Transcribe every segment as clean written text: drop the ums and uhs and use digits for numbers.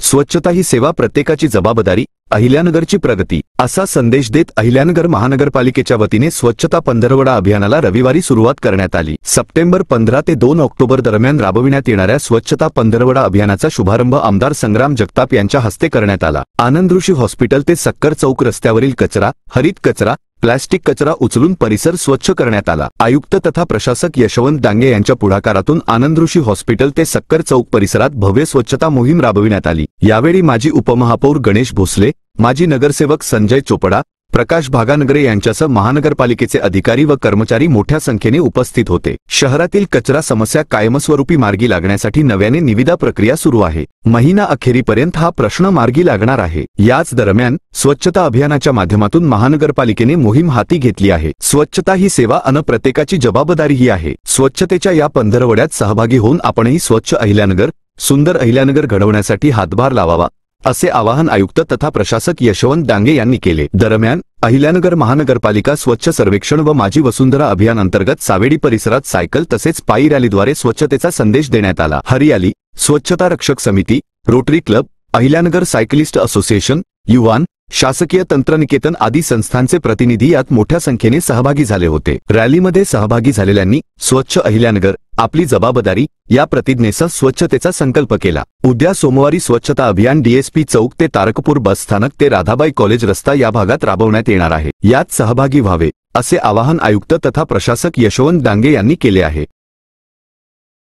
स्वच्छता ही सेवा प्रत्येकाची जबाबदारी, अहिल्यानगरची प्रगती असा संदेश देत अहिल्यानगर महानगरपालिकेच्या वतीने स्वच्छता पंधरवडा अभियानाला रविवारी सुरुवात करण्यात आली। सप्टेंबर 15 ते 2 ऑक्टोबर दरम्यान राबविण्यात येणाऱ्या स्वच्छता पंधरवडा अभियानाचा शुभारंभ आमदार संग्राम जगताप यांच्या हस्ते करण्यात आला। आनंदऋषी हॉस्पिटल ते सक्कर चौक रस्त्यावरील कचरा, हरित कचरा, प्लास्टिक कचरा उचलून परिसर स्वच्छ करण्यात आला। आयुक्त तथा प्रशासक यशवंत डांगे यांच्या पुढाकारातून आनंदऋषी हॉस्पिटल ते सक्कर चौक परिसरात भव्य स्वच्छता मोहीम राबविण्यात आली। यावेळी माजी उपमहापौर गणेश भोसले, माजी नगरसेवक संजय चोपडा, प्रकाश भागानगरे यांच्यासह महानगरपालिकेचे अधिकारी व कर्मचारी मोठ्या संख्येने उपस्थित होते। शहरातील कचरा समस्या कायमस्वरूपी मार्गी लागण्यासाठी नव्याने निविदा प्रक्रिया सुरू आहे। महिना अखेरीपर्यंत हा प्रश्न मार्गी लागणार आहे। याच दरम्यान स्वच्छता अभियानाच्या माध्यमातून महानगरपालिकेने मोहीम हाती घेतली आहे। स्वच्छता ही सेवा अन प्रत्येकाची जबाबदारीही आहे। स्वच्छतेच्या या पंधरवड्यात सहभागी होऊन आपणही स्वच्छ अहिल्यानगर, सुंदर अहिल्यानगर घडवण्यासाठी हातभार लावावा असे आवाहन आयुक्त तथा प्रशासक यशवंत डांगे यांनी केले। दरम्यान अहिल्यानगर महानगरपालिका स्वच्छ सर्वेक्षण व माझी वसुंधरा अभियान अंतर्गत सावेडी परिसरात सायकल तसेच पायी रॅलीद्वारे स्वच्छतेचा संदेश देण्यात आला। हरियाली, स्वच्छता रक्षक समिती, rotary club, Ahilyanagar cyclist association, युवान, शासकीय तंत्रनिकेतन आदी संस्थांचे प्रतिनिधी यात मोठ्या संख्येने सहभागी झाले होते। रॅलीमध्ये सहभागी झालेल्यांनी स्वच्छ अहिल्यानगर, आपली जबाबदारी या प्रतिज्ञेसह स्वच्छतेचा संकल्प केला। उद्या सोमवारी स्वच्छता अभियान डीएसपी चौक ते तारकपूर बस स्थानक ते राधाबाई कॉलेज रस्ता या भागात राबवण्यात येणार आहे। यात सहभागी व्हावे असे आवाहन आयुक्त तथा प्रशासक यशवंत डांगे यांनी केले आहे।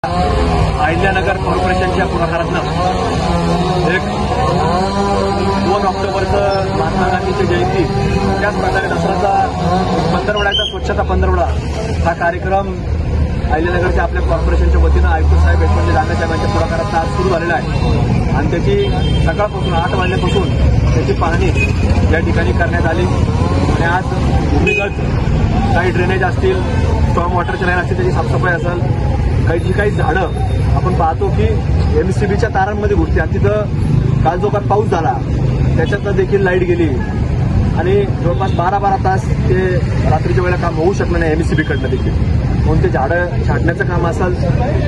अहिल्यानगर कॉर्पोरेशनच्या पुढाकारातून 2 ऑक्टोबरचं महात्मा गांधीची जयंती, त्याचप्रकारे दसऱ्याचा पंधरवड्याचा स्वच्छता पंधरवडा हा कार्यक्रम अहिल्यानगरच्या आपल्या कॉर्पोरेशनच्या वतीनं आयुक्त साहेब यशवंत डांगे साहेबांच्या पुढाकारात आज सुरू झालेला आहे आणि त्याची सकाळपासून 8 वाजल्यापासून त्याची पाहणी या ठिकाणी करण्यात आली आणि आज भूमिगत काही ड्रेनेज असतील, स्टॉर्म वॉटरच्या लाईन असतील, त्याची साफसफाई असेल, काही झाडं आपण पाहतो की एमसीबीच्या तारांमध्ये घुसते आणि तिथं काल जो काल पाऊस झाला त्याच्यातनं देखील लाईट गेली आणि जवळपास 12 तास ते रात्रीच्या वेळेला काम होऊ शकलं नाही एमसीबीकडनं देखील। म्हणून ते झाडं छाटण्याचं काम असेल,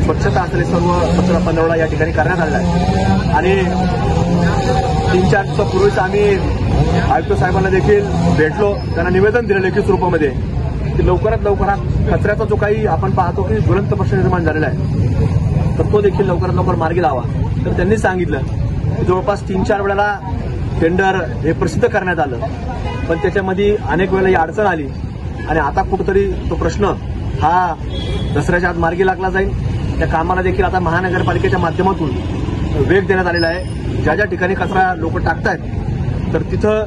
स्वच्छता असेल, सर्व स्वच्छता पंधरवडा या ठिकाणी करण्यात आलेला आहे आणि 3-4 दिवसापूर्वीच आम्ही आयुक्त साहेबांना देखील भेटलो, त्यांना निवेदन दिलं लेखी स्वरूपामध्ये की लवकरात लवकर हा कचऱ्याचा जो काही आपण पाहतो की ज्वलंत प्रश्न निर्माण झालेला आहे तर तो देखील लवकरात लवकर मार्गी लावा। तर त्यांनी सांगितलं की जवळपास 3-4 वेळेला टेंडर हे प्रसिद्ध करण्यात आलं पण त्याच्यामध्ये अनेक वेळेला ही अडचण आली आणि आता कुठेतरी तो प्रश्न हा दसऱ्याच्या आत मार्गी लागला जाईल। त्या कामाला देखील आता महानगरपालिकेच्या माध्यमातून वेग देण्यात आलेला आहे। ज्या ज्या ठिकाणी कचरा लोक टाकतायत तर तिथं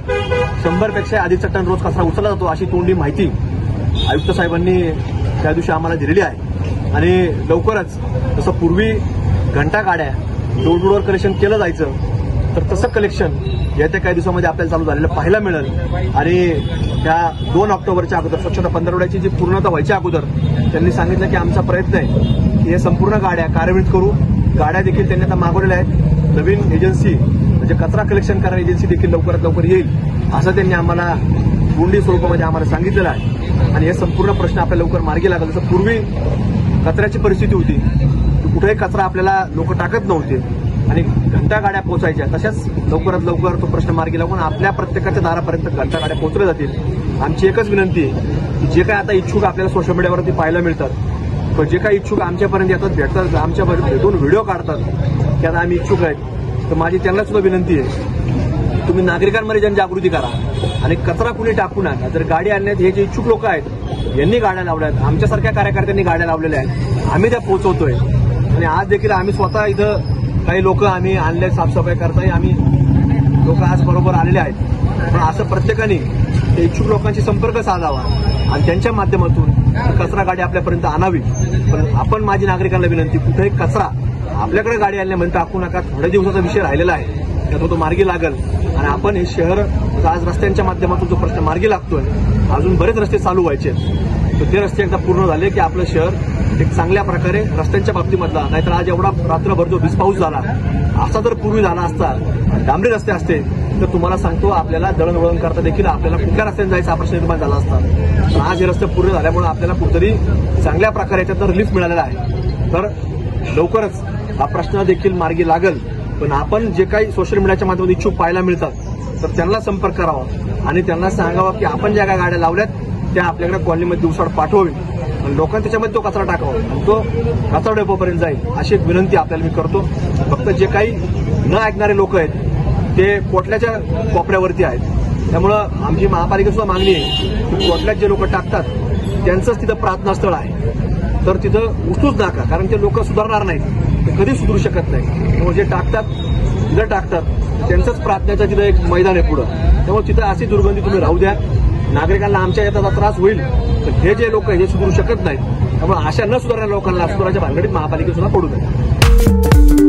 100पेक्षा अधिकचा टन रोज कचरा उचलला जातो अशी तोंडी माहिती आयुक्त साहेबांनी त्या दिवशी आम्हाला दिलेली आहे आणि लवकरच जसं पूर्वी घंटा गाड्या डोर टू डोर कलेक्शन केलं जायचं तर तसं कलेक्शन येत्या काही दिवसामध्ये आपल्याला चालू झालेलं पाहायला मिळेल आणि त्या 2 ऑक्टोबरच्या अगोदर स्वच्छता पंधरवड्याची जी पूर्णता व्हायच्या अगोदर त्यांनी सांगितलं की आमचा प्रयत्न आहे की हे संपूर्ण गाड्या कार्यान्वित करू। गाड्या देखील त्यांनी आता मागवलेल्या आहेत। नवीन एजन्सी म्हणजे कचरा कलेक्शन करणारी एजन्सी देखील लवकरात लवकर येईल असं त्यांनी आम्हाला गुंडी स्वरूपामध्ये आम्हाला सांगितलेलं आहे आणि हे संपूर्ण प्रश्न आपल्याला लवकर मार्गी लागेल। जसं पूर्वी कचऱ्याची परिस्थिती होती की कुठेही कचरा आपल्याला लोक टाकत नव्हते आणि घंटा गाड्या पोहोचायच्या, तशाच लवकरात लवकर तो प्रश्न मार्गी लागून आपल्या प्रत्येकाच्या दारापर्यंत घंटा गाड्या पोहोचल्या जातील। आमची एकच विनंती आहे की जे काही आता इच्छुक आपल्याला सोशल मीडियावरती पाहायला मिळतात पण जे काही इच्छुक आमच्यापर्यंत येतात, भेटतात, आमच्या भेटून व्हिडिओ काढतात की आता आम्ही इच्छुक आहेत, तर माझी त्यांना सुद्धा विनंती आहे तुम्ही नागरिकांमध्ये जनजागृती करा आणि कचरा कुणी टाकू नका। जर गाडी आणण्यात हे जे इच्छुक लोक आहेत यांनी गाड्या लावल्या आहेत, आमच्यासारख्या कार्यकर्त्यांनी गाड्या लावलेल्या आहेत, आम्ही त्या पोहोचवतोय आणि आज देखील आम्ही स्वतः इथं काही लोक आम्ही आणले साफसफाई करताय, आम्ही लोक आज बरोबर आलेले आहेत पण असं प्रत्येकाने ते इच्छुक लोकांशी संपर्क साधावा आणि त्यांच्या माध्यमातून कचरा गाडी आपल्यापर्यंत आणावी। पण आपण माझी नागरिकांना विनंती कुठेही कचरा आपल्याकडे गाडी आणल्यामध्ये टाकू नका। थोड्या दिवसाचा विषय राहिलेला आहे त्यात तो मार्गी लागेल आणि आपण हे शहर आज रस्त्यांच्या माध्यमातून जो प्रश्न मार्गी लागतोय, अजून बरेच रस्ते चालू व्हायचे तर ते रस्ते एकदा पूर्ण झाले की आपलं शहर एक चांगल्या प्रकारे रस्त्यांच्या बाबतीमधला, नाहीतर आज एवढा रात्रभर जो वीज झाला असा जर पूर्वी झाला असता, डांबरी रस्ते असते तर तुम्हाला सांगतो आपल्याला दळणवळण करता देखील आपल्याला कुठल्या रस्त्याने जायचा हा प्रश्न निर्माण झाला असता। पण आज हे रस्ते पूर्ण झाल्यामुळे आपल्याला कुठेतरी चांगल्या प्रकारे याच्यात रिलीफ मिळालेला आहे। तर लवकरच हा प्रश्न देखील मार्गी लागेल पण आपण जे काही सोशल मीडियाच्या माध्यमातून इच्छुक पाहायला मिळतात तर त्यांना संपर्क करावा आणि त्यांना सांगावा की आपण ज्या काय गाड्या लावल्यात त्या आपल्याकडे कॉलनीमध्ये दिवसाआड पाठवावी आणि लोकांनी त्याच्यामध्ये तो कचरा टाकावा आणि तो कचरा डेपोपर्यंत जाईल अशी एक विनंती आपल्याला मी करतो. फक्त जे काही न ऐकणारे लोक आहेत ते कोटल्याच्या कोपऱ्यावरती आहेत. त्यामुळं आमची महापालिकेसुद्धा मागणी आहे की कोटल्यात जे लोक टाकतात त्यांचंच तिथं प्रार्थनास्थळ आहे तर तिथं उचलूच नका, कारण ते लोक सुधारणार नाहीत, ते कधी सुधरू शकत नाही. त्यामुळे जे टाकतात तिथं टाकतात त्यांचंच प्रार्थनेचं तिथं एक मैदान आहे पुढं. त्यामुळे तिथं अशी दुर्गंधी तुम्ही राहू द्या. नागरिकांना आमच्या याचा त्रास होईल तर हे जे लोक हे सुधरू शकत नाहीत. त्यामुळे अशा न सुधारणाऱ्या लोकांना सुधाराच्या भानगडीत महापालिकेसुद्धा पडू द्या.